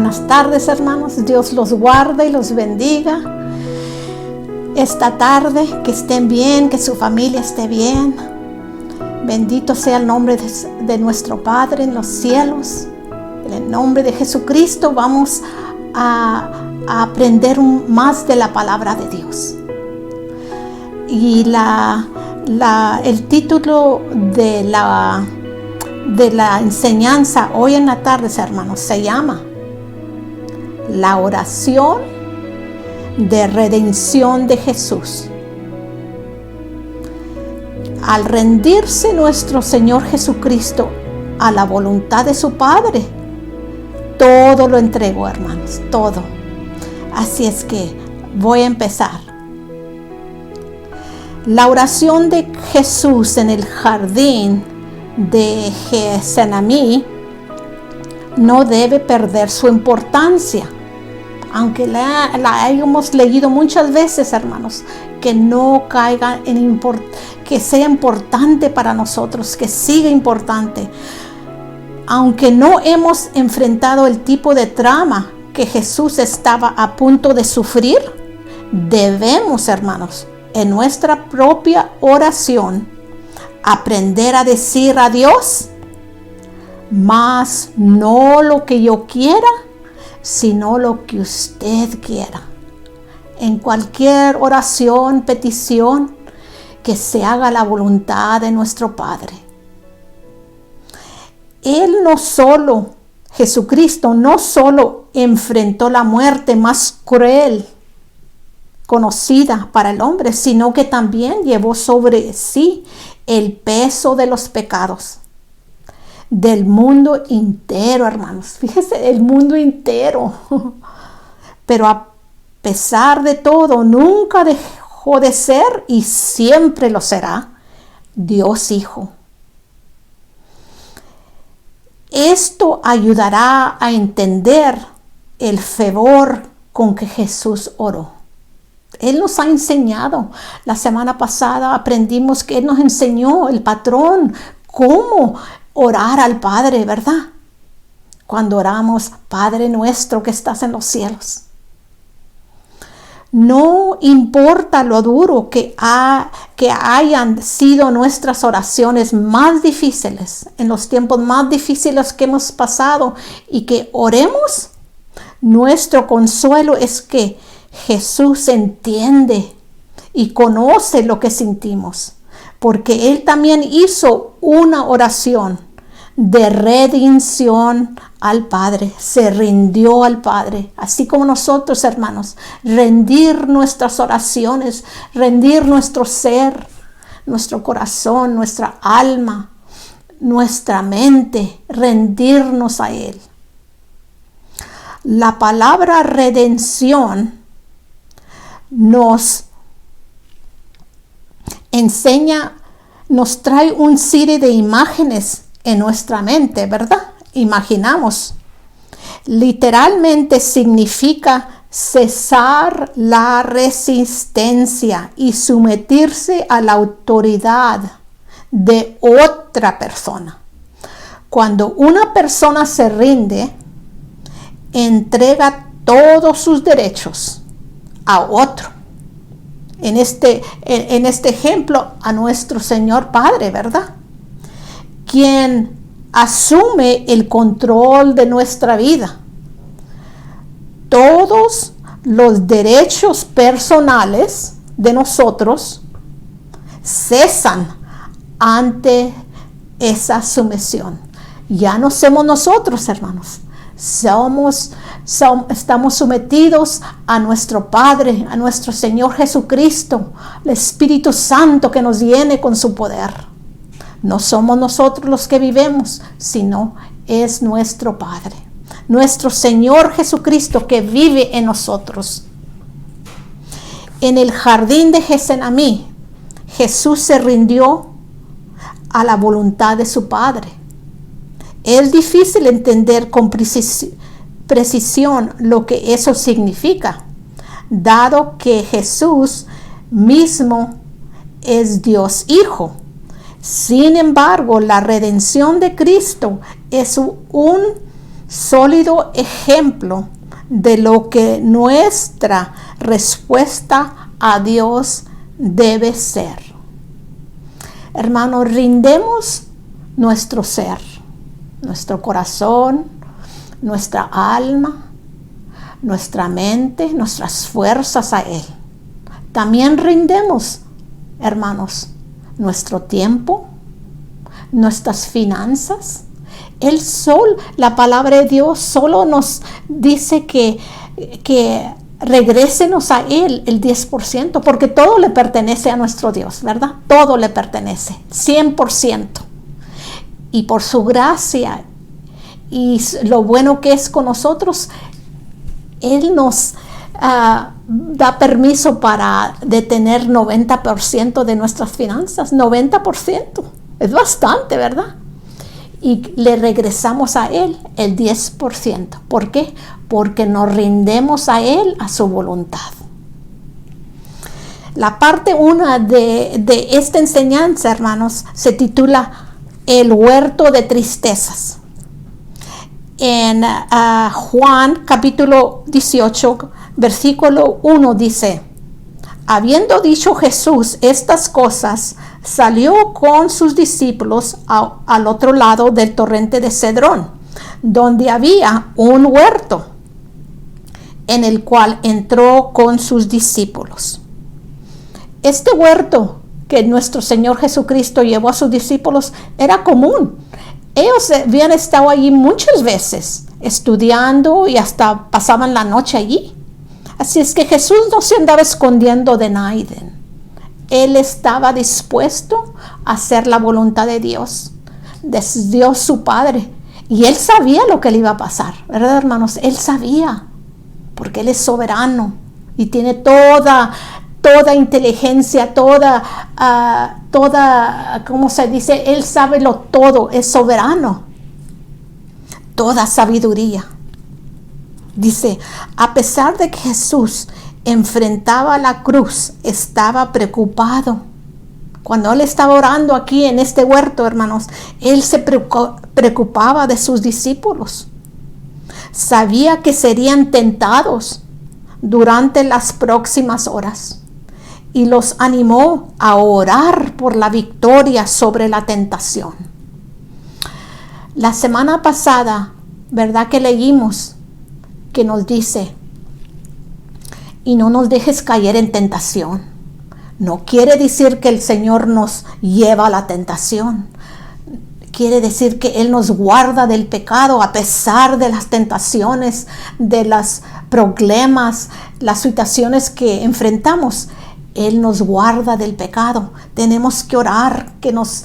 buenas tardes, hermanos. Dios los guarde y los bendiga. Esta tarde, que estén bien, que su familia esté bien. Bendito sea el nombre de nuestro Padre en los cielos. En el nombre de Jesucristo vamos a aprender más de la palabra de Dios. Y el título de la enseñanza hoy en la tarde, hermanos, se llama la oración de redención de Jesús. Al rendirse nuestro Señor Jesucristo a la voluntad de su Padre, todo lo entregó, hermanos, todo. Así es que voy a empezar. La oración de Jesús en el jardín de Getsemaní no debe perder su importancia, aunque la hayamos leído muchas veces, hermanos, que no caiga que sea importante para nosotros, que siga importante. Aunque no hemos enfrentado el tipo de trama que Jesús estaba a punto de sufrir, debemos, hermanos, en nuestra propia oración, aprender a decir a Dios, mas no lo que yo quiera, sino lo que usted quiera. En cualquier oración, petición, que se haga la voluntad de nuestro Padre. Jesucristo no solo enfrentó la muerte más cruel conocida para el hombre, sino que también llevó sobre sí el peso de los pecados del mundo entero, hermanos. Fíjese, el mundo entero. Pero a pesar de todo, nunca dejó de ser y siempre lo será Dios Hijo. Esto ayudará a entender el fervor con que Jesús oró. Él nos ha enseñado. La semana pasada aprendimos que Él nos enseñó el patrón, cómo orar al Padre, ¿verdad? Cuando oramos, Padre nuestro que estás en los cielos. No importa lo duro que hayan sido nuestras oraciones más difíciles, en los tiempos más difíciles que hemos pasado y que oremos, nuestro consuelo es que Jesús entiende y conoce lo que sentimos, porque Él también hizo una oración de redención al Padre, se rindió al Padre, así como nosotros, hermanos, rendir nuestras oraciones, rendir nuestro ser, nuestro corazón, nuestra alma, nuestra mente, rendirnos a Él. La palabra redención nos enseña, nos trae un serie de imágenes en nuestra mente, ¿verdad? Imaginamos. Literalmente significa cesar la resistencia y someterse a la autoridad de otra persona. Cuando una persona se rinde, entrega todos sus derechos a otro. En este ejemplo, a nuestro Señor Padre, ¿verdad? Quien asume el control de nuestra vida. Todos los derechos personales de nosotros cesan ante esa sumisión. Ya no somos nosotros, hermanos. Estamos sometidos a nuestro Padre, a nuestro Señor Jesucristo, el Espíritu Santo que nos llene con su poder. No somos nosotros los que vivimos, sino es nuestro Padre, nuestro Señor Jesucristo que vive en nosotros. En el jardín de Getsemaní, Jesús se rindió a la voluntad de su Padre. Es difícil entender con precisión lo que eso significa, dado que Jesús mismo es Dios Hijo. Sin embargo, la redención de Cristo es un sólido ejemplo de lo que nuestra respuesta a Dios debe ser. Hermanos, rindemos nuestro ser, nuestro corazón, nuestra alma, nuestra mente, nuestras fuerzas a Él. También rindemos, hermanos, nuestro tiempo, nuestras finanzas. La palabra de Dios solo nos dice que regrésenos a Él el 10%, porque todo le pertenece a nuestro Dios, ¿verdad? Todo le pertenece, 100%. Y por su gracia y lo bueno que es con nosotros, Él nos da permiso para detener 90% de nuestras finanzas. 90%, es bastante, ¿verdad? Y le regresamos a Él el 10%. ¿Por qué? Porque nos rindemos a Él, a su voluntad. La parte 1 de esta enseñanza, hermanos, se titula El huerto de tristezas. En Juan capítulo 18, versículo 1 dice: habiendo dicho Jesús estas cosas, salió con sus discípulos al otro lado del torrente de Cedrón, donde había un huerto, en el cual entró con sus discípulos. Este huerto que nuestro Señor Jesucristo llevó a sus discípulos era común. Ellos habían estado allí muchas veces estudiando y hasta pasaban la noche allí. Así es que Jesús no se andaba escondiendo de nadie. Él estaba dispuesto a hacer la voluntad de Dios su Padre. Y Él sabía lo que le iba a pasar, ¿verdad, hermanos? Él sabía, porque Él es soberano y tiene toda inteligencia, toda, ¿cómo se dice? Él sabe todo, es soberano. Toda sabiduría. Dice, a pesar de que Jesús enfrentaba la cruz, estaba preocupado. Cuando Él estaba orando aquí en este huerto, hermanos, Él se preocupaba de sus discípulos. Sabía que serían tentados durante las próximas horas y los animó a orar por la victoria sobre la tentación. La semana pasada, ¿verdad que leímos? Que nos dice, y no nos dejes caer en tentación. No quiere decir que el Señor nos lleva a la tentación. Quiere decir que Él nos guarda del pecado a pesar de las tentaciones, de los problemas, las situaciones que enfrentamos. Él nos guarda del pecado. Tenemos que orar que nos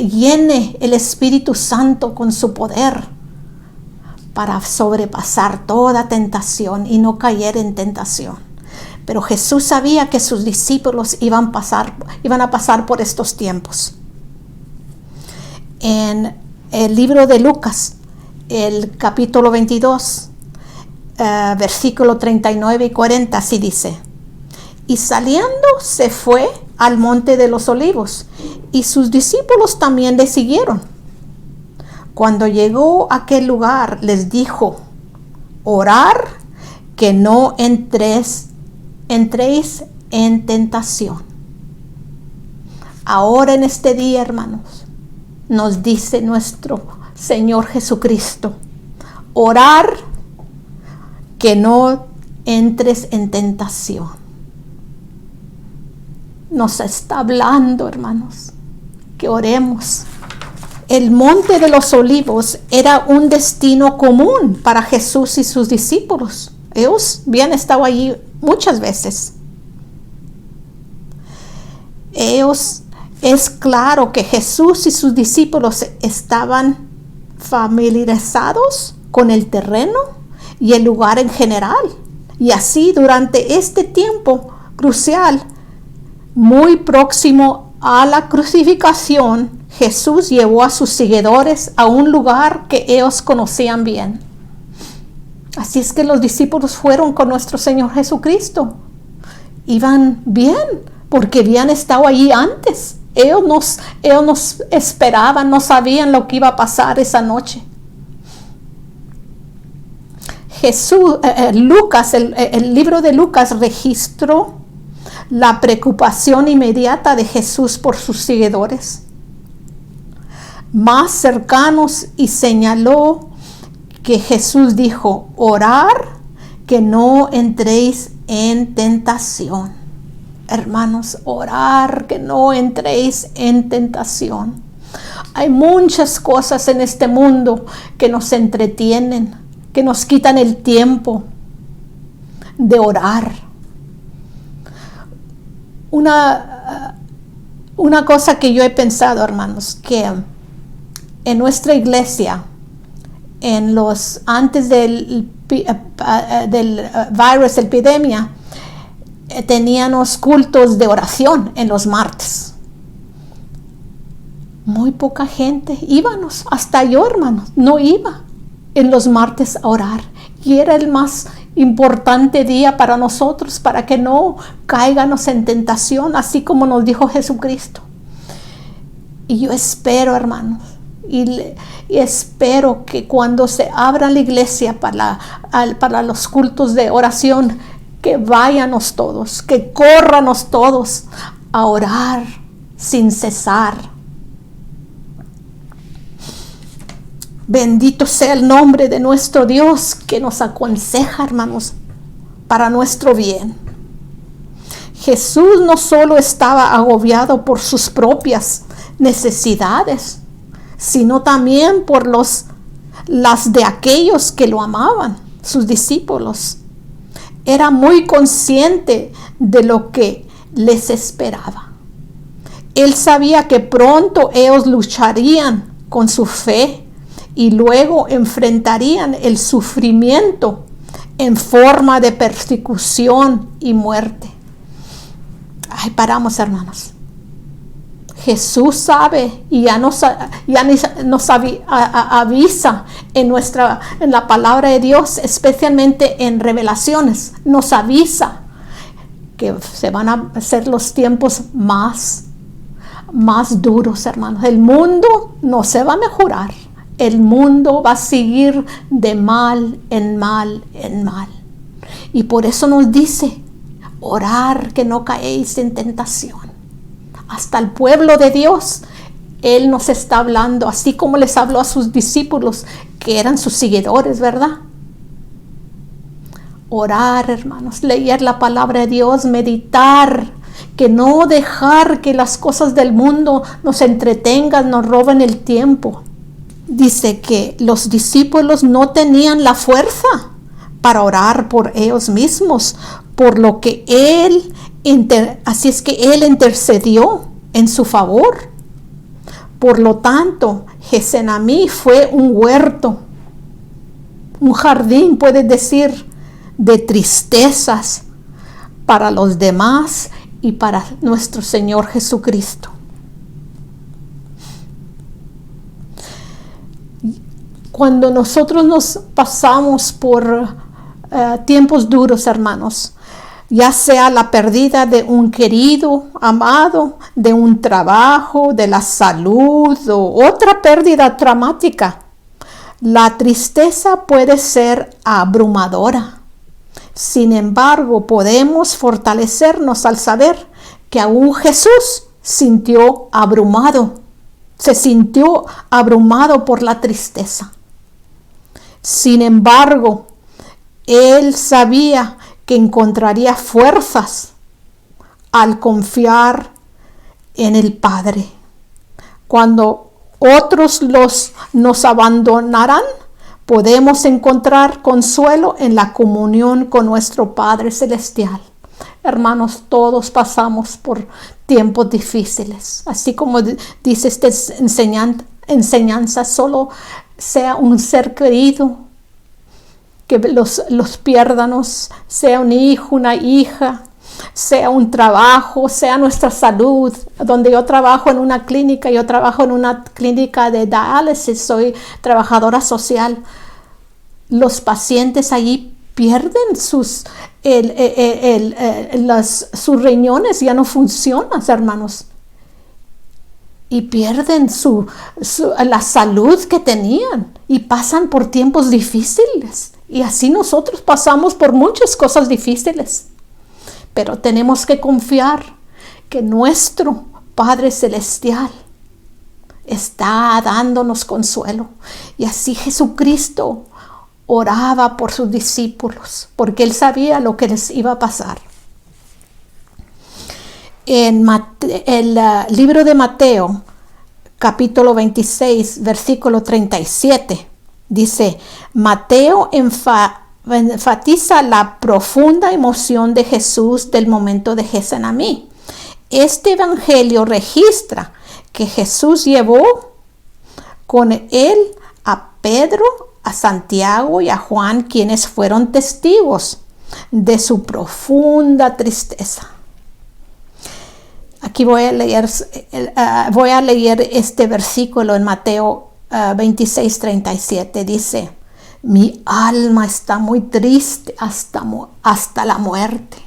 llene el Espíritu Santo con su poder para sobrepasar toda tentación y no caer en tentación. Pero Jesús sabía que sus discípulos iban a pasar por estos tiempos. En el libro de Lucas, el capítulo 22, versículo 39 y 40, así dice: y saliendo se fue al monte de los olivos, y sus discípulos también le siguieron. Cuando llegó a aquel lugar, les dijo: orar que no entréis en tentación. Ahora en este día, hermanos, nos dice nuestro Señor Jesucristo: orar que no entres en tentación. Nos está hablando, hermanos, que oremos. El monte de los olivos era un destino común para Jesús y sus discípulos. Ellos habían estado allí muchas veces. Es claro que Jesús y sus discípulos estaban familiarizados con el terreno y el lugar en general. Y así, durante este tiempo crucial, muy próximo a la crucificación, Jesús llevó a sus seguidores a un lugar que ellos conocían bien. Así es que los discípulos fueron con nuestro Señor Jesucristo. Iban bien, porque habían estado allí antes. Ellos nos esperaban, no sabían lo que iba a pasar esa noche. Lucas, el libro de Lucas registró la preocupación inmediata de Jesús por sus seguidores más cercanos y señaló que Jesús dijo: orar que no entréis en tentación. Hermanos, orar que no entréis en tentación. Hay muchas cosas en este mundo que nos entretienen, que nos quitan el tiempo de orar. Una cosa que yo he pensado, hermanos, que en nuestra iglesia, antes del virus, la epidemia, teníamos cultos de oración en los martes. Muy poca gente íbamos, hasta yo, hermanos, no iba en los martes a orar. Y era el más importante día para nosotros, para que no caigamos en tentación, así como nos dijo Jesucristo. Y yo espero, hermanos, y espero que cuando se abra la iglesia para los cultos de oración, que vayamos todos, que corranos todos a orar sin cesar. Bendito sea el nombre de nuestro Dios, que nos aconseja, hermanos, para nuestro bien. Jesús no solo estaba agobiado por sus propias necesidades, sino también por las de aquellos que lo amaban, sus discípulos. Era muy consciente de lo que les esperaba. Él sabía que pronto ellos lucharían con su fe y luego enfrentarían el sufrimiento en forma de persecución y muerte. Ay, paramos, hermanos. Jesús sabe y ya nos avisa en la palabra de Dios, especialmente en Revelaciones, nos avisa que se van a hacer los tiempos más duros, hermanos. El mundo no se va a mejorar. El mundo va a seguir de mal en mal en mal. Y por eso nos dice, orar que no caéis en tentación. Hasta el pueblo de Dios, Él nos está hablando, así como les habló a sus discípulos, que eran sus seguidores, ¿verdad? Orar, hermanos, leer la palabra de Dios, meditar, que no dejar que las cosas del mundo nos entretengan, nos roben el tiempo. Dice que los discípulos no tenían la fuerza para orar por ellos mismos, por lo que así es que Él intercedió en su favor. Por lo tanto, Getsemaní fue un huerto, un jardín, puedes decir, de tristezas para los demás y para nuestro Señor Jesucristo. Cuando nosotros nos pasamos por tiempos duros, hermanos, ya sea la pérdida de un querido, amado, de un trabajo, de la salud o otra pérdida traumática, la tristeza puede ser abrumadora. Sin embargo, podemos fortalecernos al saber que aún Jesús se sintió abrumado por la tristeza. Sin embargo, Él sabía que encontraría fuerzas al confiar en el Padre. Cuando otros nos abandonarán, podemos encontrar consuelo en la comunión con nuestro Padre Celestial. Hermanos, todos pasamos por tiempos difíciles. Así como dice esta enseñanza, solo sea un ser querido que los piérdanos, sea un hijo, una hija, sea un trabajo, sea nuestra salud. Donde yo trabajo en una clínica, yo trabajo en una clínica de diálisis, soy trabajadora social. Los pacientes allí pierden sus riñones, ya no funcionan, hermanos. Y pierden la salud que tenían y pasan por tiempos difíciles. Y así nosotros pasamos por muchas cosas difíciles. Pero tenemos que confiar que nuestro Padre Celestial está dándonos consuelo. Y así Jesucristo oraba por sus discípulos, porque Él sabía lo que les iba a pasar. En el libro de Mateo, capítulo 26, versículo 37, dice, Mateo enfatiza la profunda emoción de Jesús del momento de Getsemaní. Este evangelio registra que Jesús llevó con él a Pedro, a Santiago y a Juan, quienes fueron testigos de su profunda tristeza. Aquí voy a leer este versículo en Mateo 26, 37. Dice, mi alma está muy triste hasta la muerte.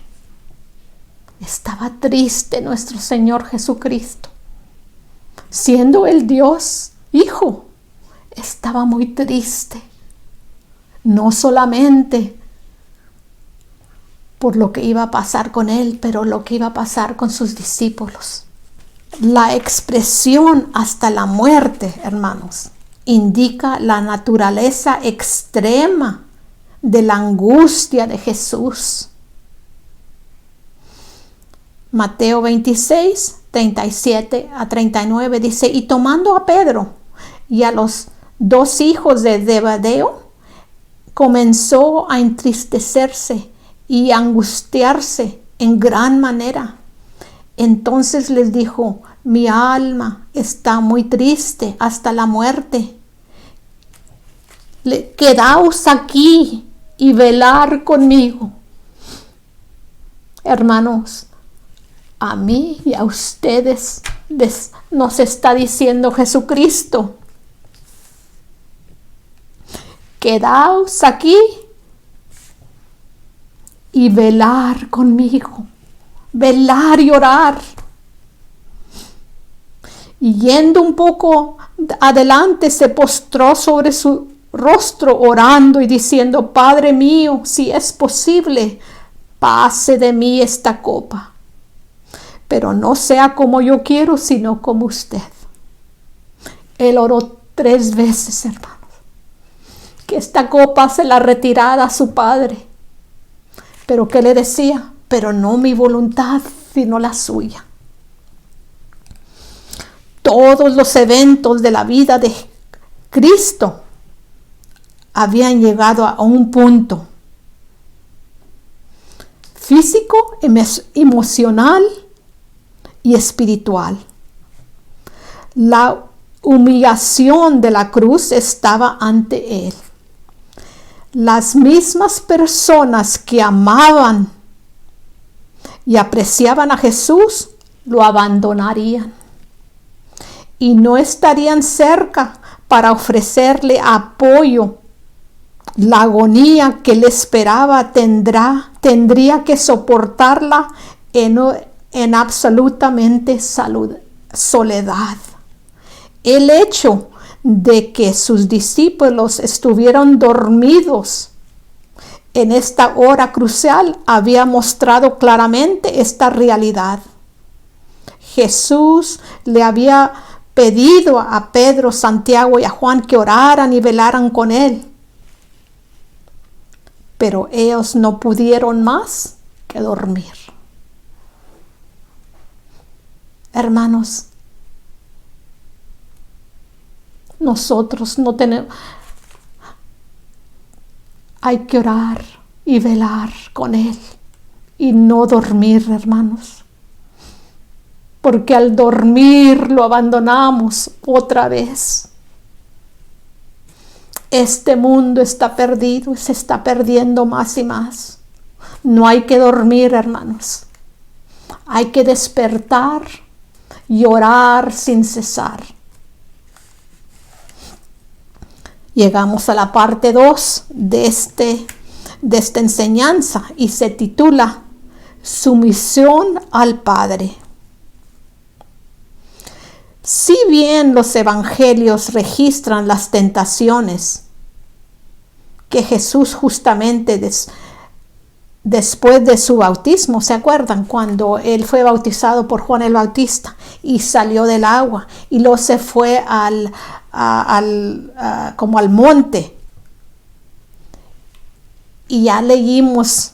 Estaba triste nuestro Señor Jesucristo. Siendo el Dios Hijo, estaba muy triste. No solamente por lo que iba a pasar con Él, pero lo que iba a pasar con sus discípulos. La expresión hasta la muerte, hermanos, indica la naturaleza extrema de la angustia de Jesús. Mateo 26, 37 a 39 dice, y tomando a Pedro y a los dos hijos de Zebedeo, comenzó a entristecerse y angustiarse en gran manera. Entonces les dijo, mi alma está muy triste hasta la muerte. Quedaos aquí y velar conmigo. Hermanos, a mí y a ustedes nos está diciendo Jesucristo, quedaos aquí y velar conmigo, velar y orar. Y yendo un poco adelante, se postró sobre su rostro orando y diciendo, Padre mío, si es posible, pase de mí esta copa, pero no sea como yo quiero, sino como usted. Él oró 3 veces, hermanos, que esta copa se la retirara a su Padre. Pero ¿qué le decía? Pero no mi voluntad, sino la suya. Todos los eventos de la vida de Cristo habían llegado a un punto físico, emocional y espiritual. La humillación de la cruz estaba ante Él. Las mismas personas que amaban y apreciaban a Jesús lo abandonarían y no estarían cerca para ofrecerle apoyo. La agonía que le esperaba tendría que soportarla en absolutamente soledad. El hecho de que sus discípulos estuvieron dormidos en esta hora crucial había mostrado claramente esta realidad. Jesús le había pedido a Pedro, Santiago y a Juan que oraran y velaran con él, pero ellos no pudieron más que dormir. Hermanos, nosotros no tenemos, hay que orar y velar con Él y no dormir, hermanos, porque al dormir lo abandonamos otra vez. Este mundo está perdido y se está perdiendo más y más. No hay que dormir, hermanos. Hay que despertar y orar sin cesar. Llegamos a la parte 2 de esta enseñanza y se titula Sumisión al Padre. Si bien los evangelios registran las tentaciones que Jesús justamente después de su bautismo, ¿se acuerdan? Cuando él fue bautizado por Juan el Bautista y salió del agua y luego se fue como al monte. Y ya leímos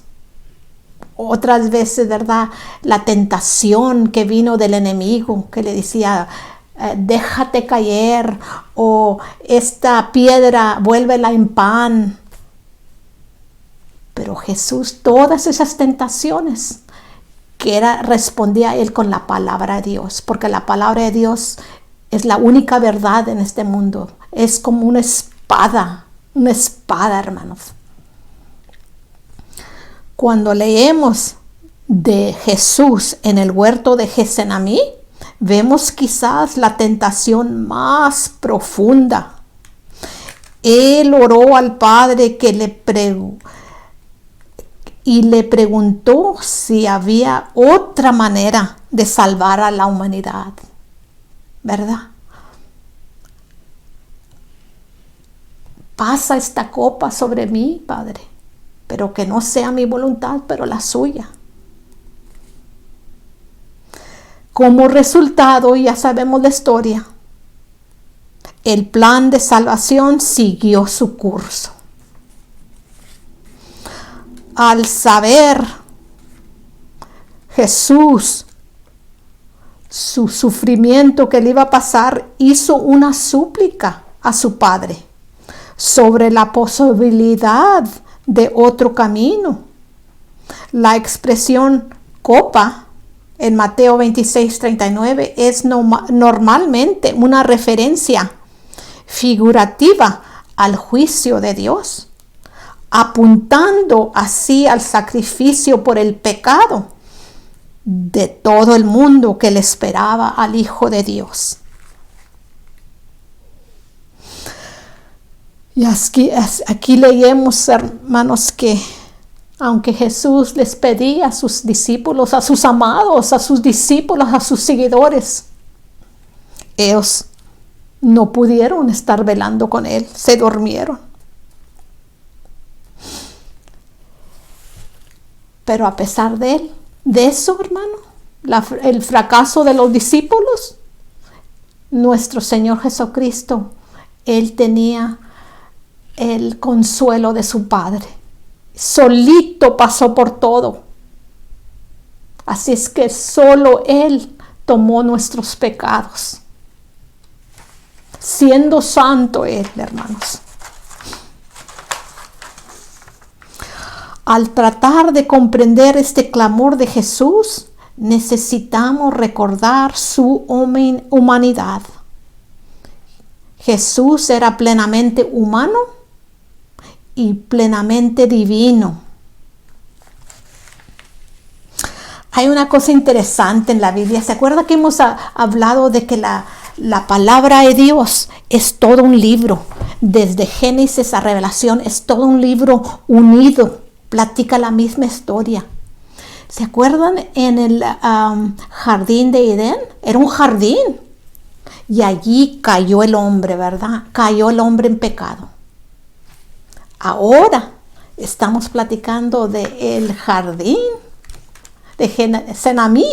otras veces, ¿verdad? La tentación que vino del enemigo, que le decía, déjate caer, o esta piedra vuélvela en pan. Pero Jesús, todas esas tentaciones, respondía a él con la palabra de Dios, porque la palabra de Dios es la única verdad en este mundo. Es como una espada, hermanos. Cuando leemos de Jesús en el huerto de Getsemaní, vemos quizás la tentación más profunda. Él oró al Padre y le preguntó si había otra manera de salvar a la humanidad, ¿verdad? Pasa esta copa sobre mí, Padre, pero que no sea mi voluntad, pero la suya. Como resultado, ya sabemos la historia, el plan de salvación siguió su curso. Al saber Jesús su sufrimiento que le iba a pasar, hizo una súplica a su Padre sobre la posibilidad de otro camino. La expresión copa en Mateo 26:39 es normalmente una referencia figurativa al juicio de Dios, apuntando así al sacrificio por el pecado de todo el mundo que le esperaba al Hijo de Dios. Y aquí leemos, hermanos, que aunque Jesús les pedía a sus discípulos, a sus amados, a sus discípulos, a sus seguidores, ellos no pudieron estar velando con él, se durmieron. Pero a pesar de eso, hermano, el fracaso de los discípulos, nuestro Señor Jesucristo, él tenía el consuelo de su Padre. Solito pasó por todo. Así es que solo él tomó nuestros pecados. Siendo santo él, hermanos. Al tratar de comprender este clamor de Jesús, necesitamos recordar su humanidad. Jesús era plenamente humano y plenamente divino. Hay una cosa interesante en la Biblia. ¿Se acuerda que hemos hablado de que la palabra de Dios es todo un libro? Desde Génesis a Revelación es todo un libro unido. Platica la misma historia. ¿Se acuerdan en el jardín de Edén? Era un jardín. Y allí cayó el hombre, ¿verdad? Cayó el hombre en pecado. Ahora estamos platicando del jardín de Getsemaní.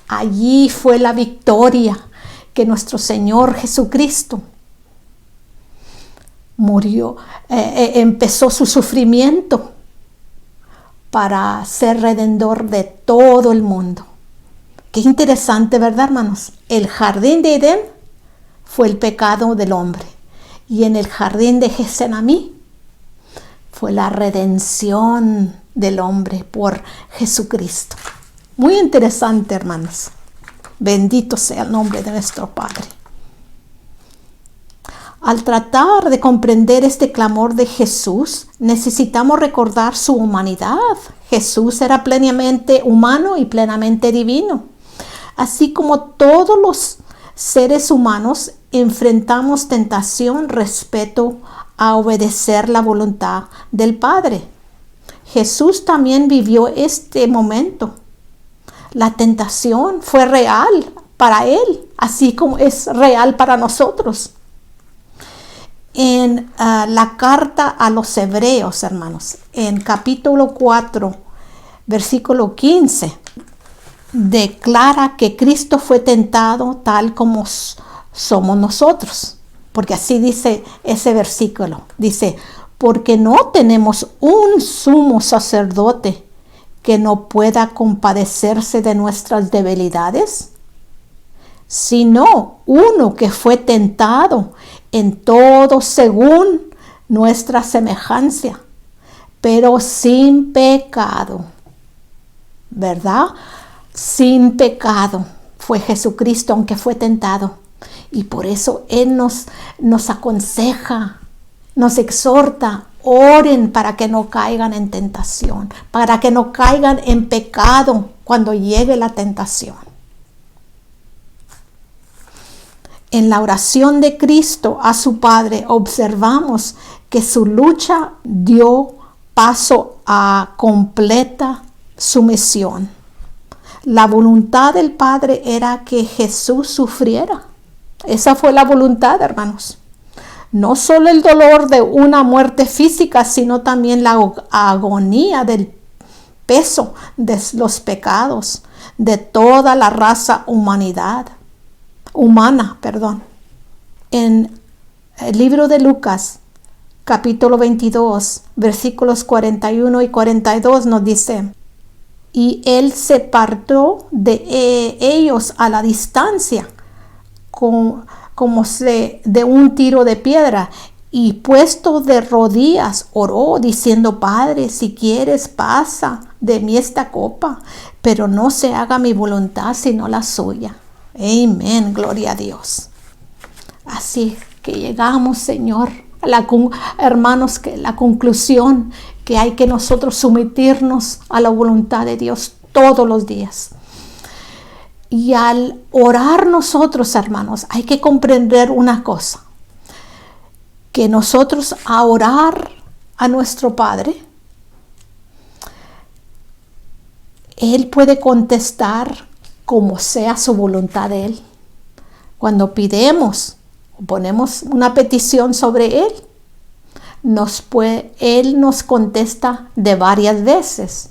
Allí fue la victoria que nuestro Señor Jesucristo murió, empezó su sufrimiento para ser redentor de todo el mundo. Qué interesante, ¿verdad, hermanos? El jardín de Edén fue el pecado del hombre. Y en el jardín de Getsemaní fue la redención del hombre por Jesucristo. Muy interesante, hermanos. Bendito sea el nombre de nuestro Padre. Al tratar de comprender este clamor de Jesús, necesitamos recordar su humanidad. Jesús era plenamente humano y plenamente divino. Así como todos los seres humanos enfrentamos tentación respecto a obedecer la voluntad del Padre. Jesús también vivió este momento. La tentación fue real para él, así como es real para nosotros. En la carta a los Hebreos, hermanos, en capítulo 4, versículo 15, declara que Cristo fue tentado tal como somos nosotros. Porque así dice ese versículo. Dice, porque no tenemos un sumo sacerdote que no pueda compadecerse de nuestras debilidades, sino uno que fue tentado en todo según nuestra semejanza, pero sin pecado. ¿Verdad? Sin pecado fue Jesucristo, aunque fue tentado. Y por eso Él nos aconseja, nos exhorta, oren para que no caigan en tentación, para que no caigan en pecado cuando llegue la tentación. En la oración de Cristo a su Padre observamos que su lucha dio paso a completa sumisión. La voluntad del Padre era que Jesús sufriera. Esa fue la voluntad, hermanos. No solo el dolor de una muerte física, sino también la agonía del peso de los pecados de toda la raza humana. En el libro de Lucas, capítulo 22, versículos 41 y 42 nos dice: y Él se apartó de ellos a la distancia, como de un tiro de piedra, y puesto de rodillas oró diciendo: Padre, si quieres, pasa de mí esta copa, pero no se haga mi voluntad sino la suya. Amén, gloria a Dios. Así que llegamos, Señor, hermanos, que la conclusión que hay que nosotros someternos a la voluntad de Dios todos los días. Y al orar nosotros, hermanos, hay que comprender una cosa, que nosotros a orar a nuestro Padre, Él puede contestar como sea su voluntad de Él. Cuando pidemos o ponemos una petición sobre Él, Él nos contesta de varias veces,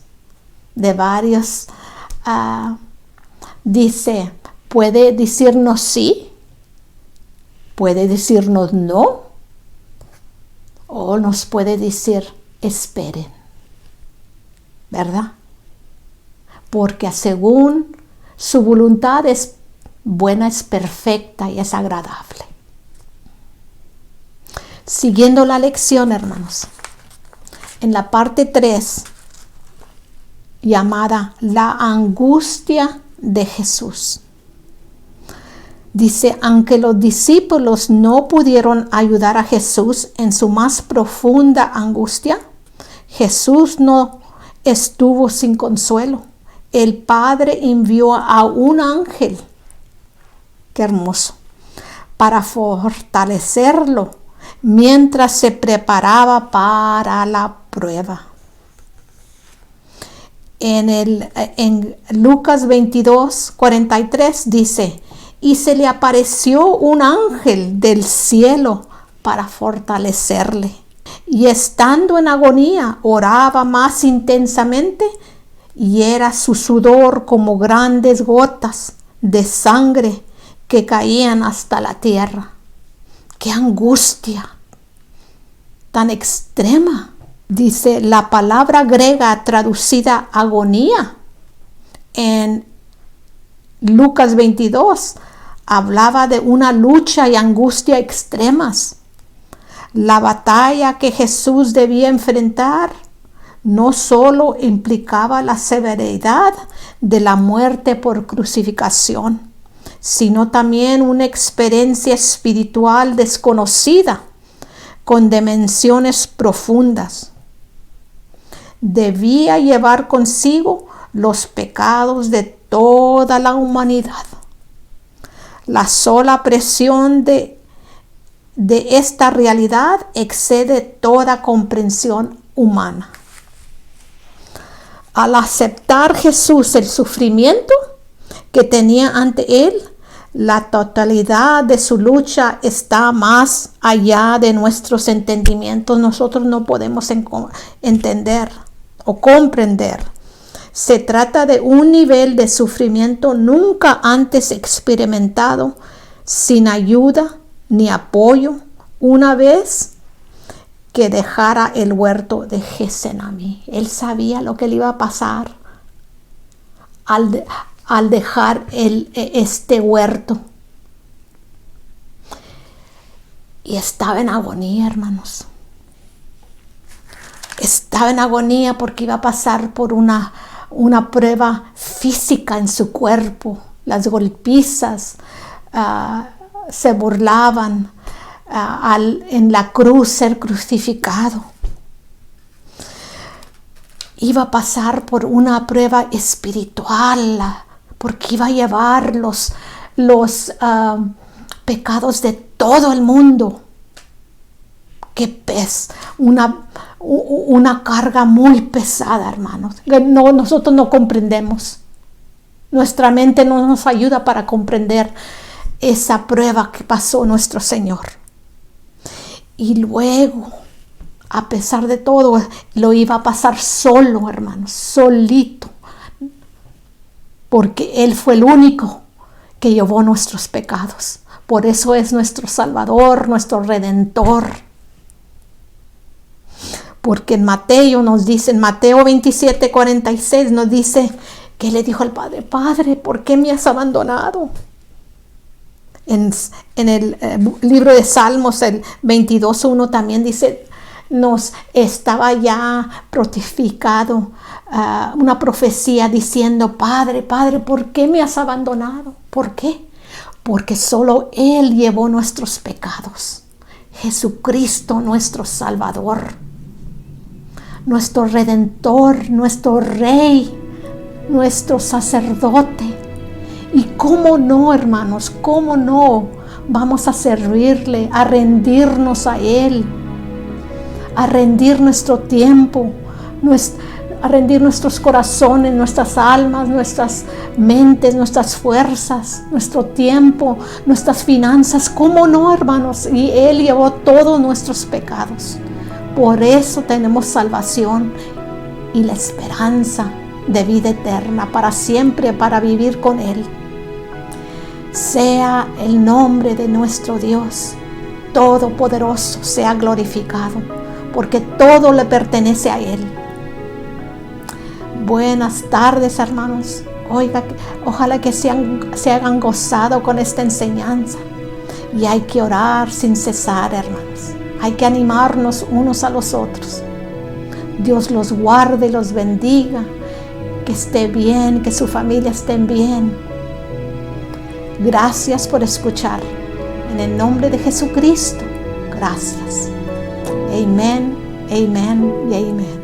dice, puede decirnos sí, puede decirnos no, o nos puede decir esperen, ¿verdad? Porque según su voluntad es buena, es perfecta y es agradable. Siguiendo la lección, hermanos, en la parte 3, llamada la angustia de Jesús. Dice, aunque los discípulos no pudieron ayudar a Jesús en su más profunda angustia, Jesús no estuvo sin consuelo. El Padre envió a un ángel, qué hermoso, para fortalecerlo mientras se preparaba para la prueba. En Lucas 22, 43 dice, y se le apareció un ángel del cielo para fortalecerle. Y estando en agonía, oraba más intensamente, y era su sudor como grandes gotas de sangre que caían hasta la tierra. ¡Qué angustia tan extrema! Dice la palabra griega traducida agonía. En Lucas 22 hablaba de una lucha y angustia extremas. La batalla que Jesús debía enfrentar no solo implicaba la severidad de la muerte por crucifixión, sino también una experiencia espiritual desconocida con dimensiones profundas. Debía llevar consigo los pecados de toda la humanidad. La sola presión de esta realidad excede toda comprensión humana. Al aceptar Jesús el sufrimiento que tenía ante él, La totalidad de su lucha está más allá de nuestros entendimientos. Nosotros no podemos entender o comprender. Se trata de un nivel de sufrimiento nunca antes experimentado, sin ayuda ni apoyo, una vez que dejara el huerto de Getsemaní. Él sabía lo que le iba a pasar al dejar este huerto. Y estaba en agonía, hermanos. Estaba en agonía porque iba a pasar por una prueba física en su cuerpo. Las golpizas se burlaban en la cruz, ser crucificado. Iba a pasar por una prueba espiritual porque iba a llevar los pecados de todo el mundo. Qué pes, una carga muy pesada, hermanos. Nosotros no comprendemos. Nuestra mente no nos ayuda para comprender esa prueba que pasó nuestro Señor. Y luego, a pesar de todo, lo iba a pasar solo, hermanos, solito. Porque Él fue el único que llevó nuestros pecados. Por eso es nuestro Salvador, nuestro Redentor. Porque en Mateo nos dice, en Mateo 27:46 nos dice que le dijo al Padre: Padre, ¿por qué me has abandonado? En el libro de Salmos, el 22:1 también dice, nos estaba ya protificado una profecía diciendo: Padre, Padre, ¿por qué me has abandonado? ¿Por qué? Porque solo Él llevó nuestros pecados. Jesucristo, nuestro Salvador, nuestro Redentor, nuestro Rey, nuestro sacerdote. Y cómo no, hermanos, cómo no vamos a servirle, a rendirnos a Él, a rendir nuestro tiempo, a rendir nuestros corazones, nuestras almas, nuestras mentes, nuestras fuerzas, nuestro tiempo, nuestras finanzas. ¿Cómo no, hermanos? Y Él llevó todos nuestros pecados. Por eso tenemos salvación y la esperanza de vida eterna para siempre, para vivir con Él. Sea el nombre de nuestro Dios Todopoderoso, sea glorificado, porque todo le pertenece a Él. Buenas tardes, hermanos. Ojalá que se hayan gozado con esta enseñanza. Y hay que orar sin cesar, hermanos. Hay que animarnos unos a los otros. Dios los guarde y los bendiga. Que esté bien, que su familia esté bien. Gracias por escuchar. En el nombre de Jesucristo, gracias. Amén, amén y amén.